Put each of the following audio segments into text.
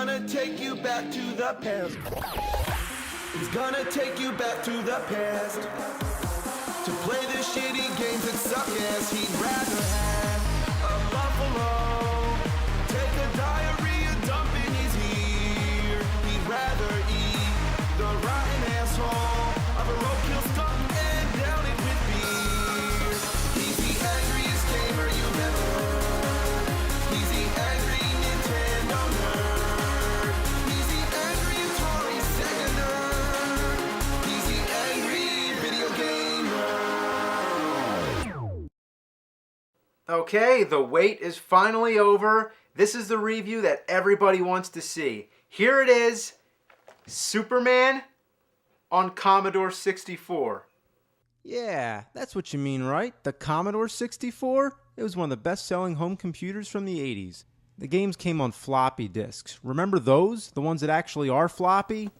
gonna take you back to the past. He's gonna take you back to the past to play the shitty games that suck ass. He'd rather have a buffalo take a diarrhea dump in his ear. He'd rather eat the rotten asshole of a roadkill skunk and down it with beer. He's the angriest gamer you've ever heard. He's the angry Nintendo nerd. He's the angry Atari Sega nerd. He's the angry video gamer. Okay, the wait is finally over. This is the review that everybody wants to see. Here it is, Superman on Commodore 64. Yeah, that's what you mean, right? The Commodore 64? It was one of the best-selling home computers from the 80s. The games came on floppy disks. Remember those? The ones that actually are floppy?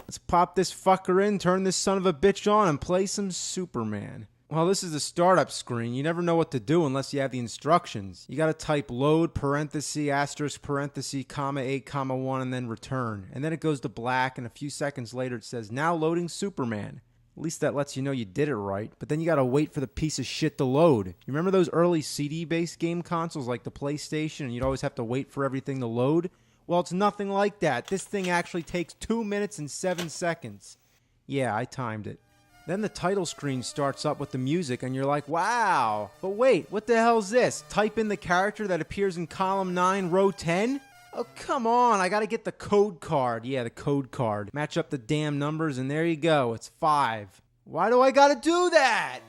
Let's pop this fucker in, turn this son of a bitch on, and play some Superman. Well, this is the startup screen. You never know what to do unless you have the instructions. You gotta type load, parenthesis, asterisk, parenthesis, comma 8, comma 1, and then return. And then it goes to black, and a few seconds later it says, now loading Superman. At least that lets you know you did it right. But then you gotta wait for the piece of shit to load. You remember those early CD-based game consoles like the PlayStation, and you'd always have to wait for everything to load? Well, it's nothing like that. This thing actually takes 2 minutes and 7 seconds. Yeah, I timed it. Then the title screen starts up with the music and you're like, wow. But wait, what the hell's this? Type in the character that appears in column 9, row 10? Oh, come on, I gotta get the code card. Yeah, the code card. Match up the damn numbers and there you go, it's 5. Why do I gotta do that?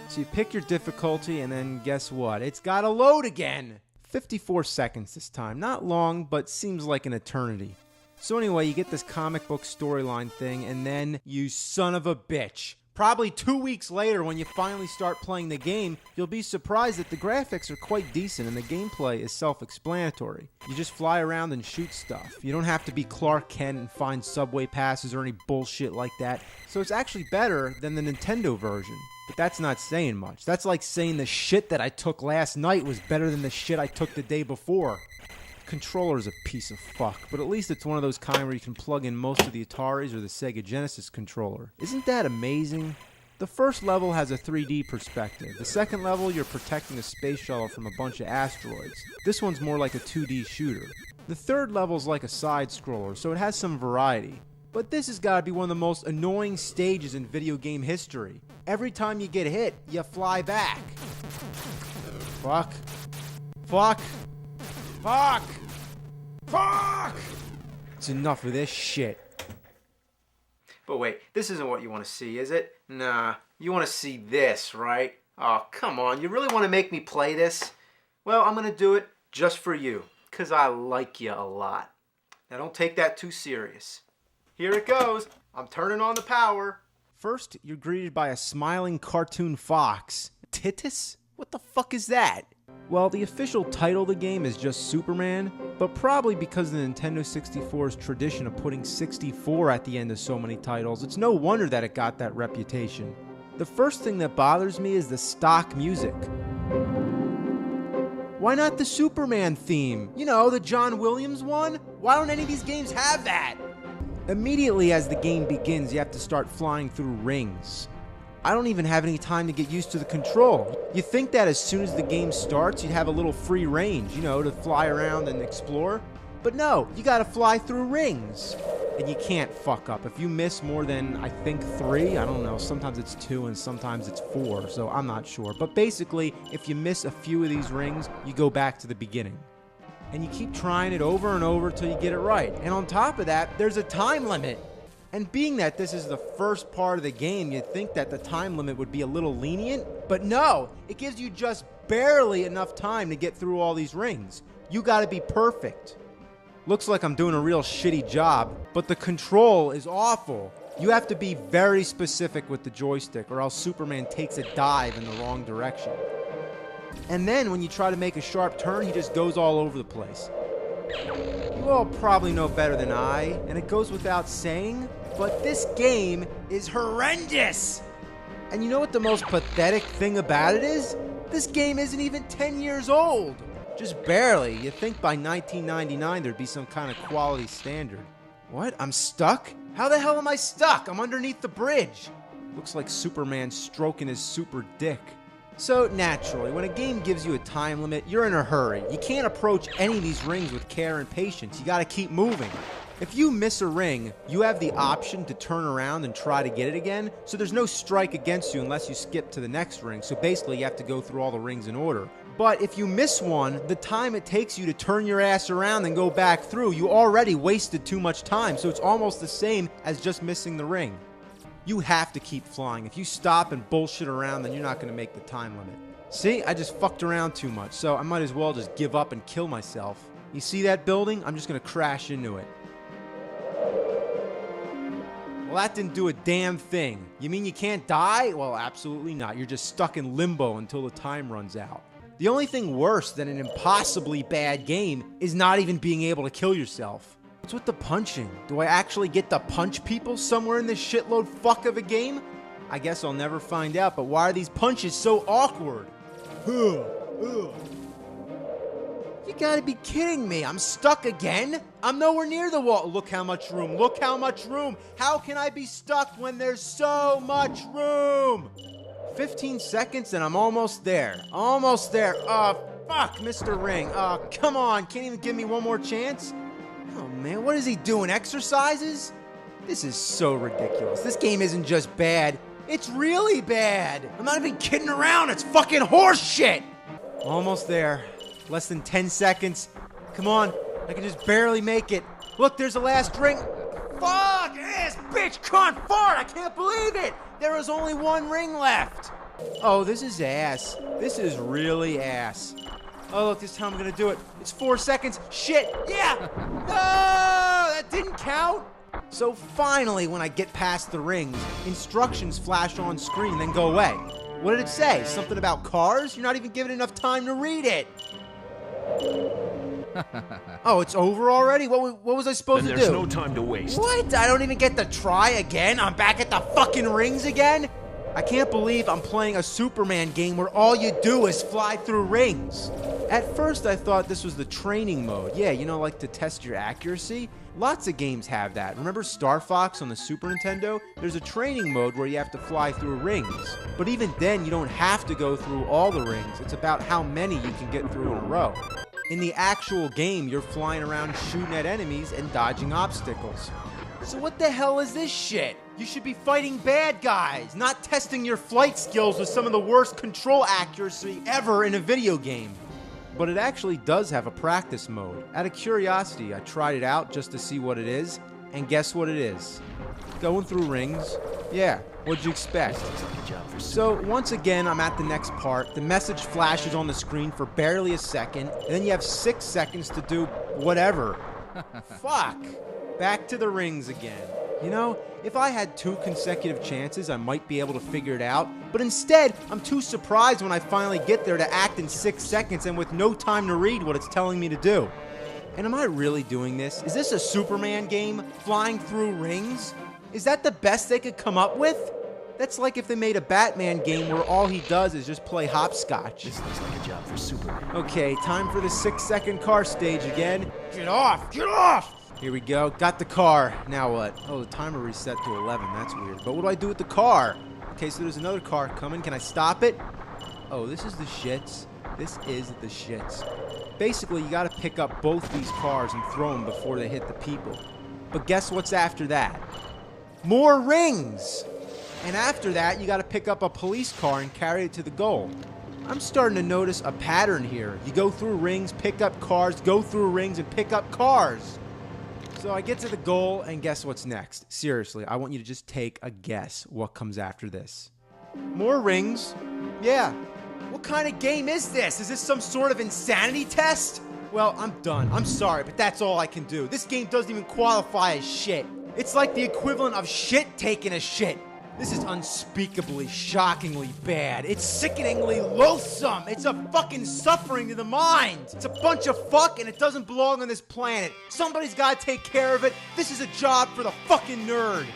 So you pick your difficulty and then guess what? It's gotta load again. 54 seconds this time. Not long, but seems like an eternity. So anyway, you get this comic book storyline thing and then you son of a bitch. Probably 2 weeks later, when you finally start playing the game, you'll be surprised that the graphics are quite decent and the gameplay is self-explanatory. You just fly around and shoot stuff. You don't have to be Clark Kent and find subway passes or any bullshit like that. So it's actually better than the Nintendo version. But that's not saying much. That's like saying the shit that I took last night was better than the shit I took the day before. Controller's a piece of fuck, but at least it's one of those kind where you can plug in most of the Ataris or the Sega Genesis controller. Isn't that amazing? The first level has a 3D perspective. The second level, you're protecting a space shuttle from a bunch of asteroids. This one's more like a 2D shooter. The third level's like a side-scroller, so it has some variety. But this has got to be one of the most annoying stages in video game history. Every time you get hit, you fly back. Fuck. Fuck. Fuck! Fuck! It's enough of this shit. But wait, this isn't what you want to see, is it? Nah, you want to see this, right? Oh, come on, you really want to make me play this? Well, I'm going to do it just for you, because I like you a lot. Now don't take that too serious. Here it goes. I'm turning on the power. First, you're greeted by a smiling cartoon fox. Titus? What the fuck is that? Well, the official title of the game is just Superman, but probably because of the Nintendo 64's tradition of putting 64 at the end of so many titles, it's no wonder that it got that reputation. The first thing that bothers me is the stock music. Why not the Superman theme? You know, the John Williams one? Why don't any of these games have that? Immediately as the game begins, you have to start flying through rings. I don't even have any time to get used to the control. You think that as soon as the game starts, you'd have a little free range, you know, to fly around and explore. But no, you gotta fly through rings. And you can't fuck up. If you miss more than, I think, 3, I don't know, sometimes it's 2 and sometimes it's 4, so I'm not sure. But basically, if you miss a few of these rings, you go back to the beginning. And you keep trying it over and over till you get it right. And on top of that, there's a time limit. And being that this is the first part of the game, you'd think that the time limit would be a little lenient, but no, it gives you just barely enough time to get through all these rings. You gotta be perfect. Looks like I'm doing a real shitty job, but the control is awful. You have to be very specific with the joystick or else Superman takes a dive in the wrong direction. And then when you try to make a sharp turn, he just goes all over the place. You all probably know better than I, and it goes without saying, but this game is horrendous! And you know what the most pathetic thing about it is? This game isn't even 10 years old! Just barely. You'd think by 1999 there'd be some kind of quality standard. What? I'm stuck? How the hell am I stuck? I'm underneath the bridge. Looks like Superman stroking his super dick. So, naturally, when a game gives you a time limit, you're in a hurry. You can't approach any of these rings with care and patience. You gotta keep moving. If you miss a ring, you have the option to turn around and try to get it again, so there's no strike against you unless you skip to the next ring, so basically you have to go through all the rings in order. But if you miss one, the time it takes you to turn your ass around and go back through, you already wasted too much time, so it's almost the same as just missing the ring. You have to keep flying. If you stop and bullshit around, then you're not going to make the time limit. See, I just fucked around too much, so I might as well just give up and kill myself. You see that building? I'm just going to crash into it. Well, that didn't do a damn thing. You mean you can't die? Well, absolutely not. You're just stuck in limbo until the time runs out. The only thing worse than an impossibly bad game is not even being able to kill yourself. What's with the punching? Do I actually get to punch people somewhere in this shitload fuck of a game? I guess I'll never find out, but why are these punches so awkward? You gotta be kidding me. I'm stuck again? I'm nowhere near the wall. Look how much room. Look how much room. How can I be stuck when there's so much room? 15 seconds and I'm almost there. Almost there. Oh, fuck, Mr. Ring. Oh, come on. Can't even give me one more chance? Oh, man. What is he doing? Exercises? This is so ridiculous. This game isn't just bad. It's really bad. I'm not even kidding around. It's fucking horse shit. Almost there. Less than 10 seconds. Come on. I can just barely make it. Look, there's the last ring. Fuck! Ass bitch can't fart! I can't believe it! There was only one ring left. Oh, this is ass. This is really ass. Oh, look, this time I'm gonna do it. It's 4 seconds. Shit! Yeah! No! That didn't count! So finally, when I get past the rings, instructions flash on screen, then go away. What did it say? Something about cars? You're not even given enough time to read it. Oh, it's over already? What was I supposed to do? There's no time to waste. What? I don't even get to try again? I'm back at the fucking rings again? I can't believe I'm playing a Superman game where all you do is fly through rings. At first, I thought this was the training mode. Yeah, you know, like to test your accuracy. Lots of games have that. Remember Star Fox on the Super Nintendo? There's a training mode where you have to fly through rings. But even then, you don't have to go through all the rings. It's about how many you can get through in a row. In the actual game, you're flying around shooting at enemies and dodging obstacles. So what the hell is this shit? You should be fighting bad guys, not testing your flight skills with some of the worst control accuracy ever in a video game. But it actually does have a practice mode. Out of curiosity, I tried it out just to see what it is, and guess what it is? Going through rings. Yeah, what'd you expect? So once again, I'm at the next part. The message flashes on the screen for barely a second, and then you have 6 seconds to do whatever. Fuck. Back to the rings again. You know, if I had 2 consecutive chances, I might be able to figure it out. But instead, I'm too surprised when I finally get there to act in 6 seconds and with no time to read what it's telling me to do. And am I really doing this? Is this a Superman game? Flying through rings? Is that the best they could come up with? That's like if they made a Batman game where all he does is just play hopscotch. This looks like a job for Superman. Okay, time for the 6-second car stage again. Get off! Get off! Here we go. Got the car. Now what? Oh, the timer reset to 11. That's weird. But what do I do with the car? Okay, so there's another car coming. Can I stop it? Oh, this is the shits. This is the shits. Basically, you gotta pick up both these cars and throw them before they hit the people. But guess what's after that? More rings! And after that, you gotta pick up a police car and carry it to the goal. I'm starting to notice a pattern here. You go through rings, pick up cars, go through rings, and pick up cars. So I get to the goal, and guess what's next? Seriously, I want you to just take a guess what comes after this. More rings? Yeah. What kind of game is this? Is this some sort of insanity test? Well, I'm done. I'm sorry, but that's all I can do. This game doesn't even qualify as shit. It's like the equivalent of shit taking a shit. This is unspeakably, shockingly bad. It's sickeningly loathsome. It's a fucking suffering to the mind. It's a bunch of fuck and it doesn't belong on this planet. Somebody's gotta take care of it. This is a job for the fucking nerd.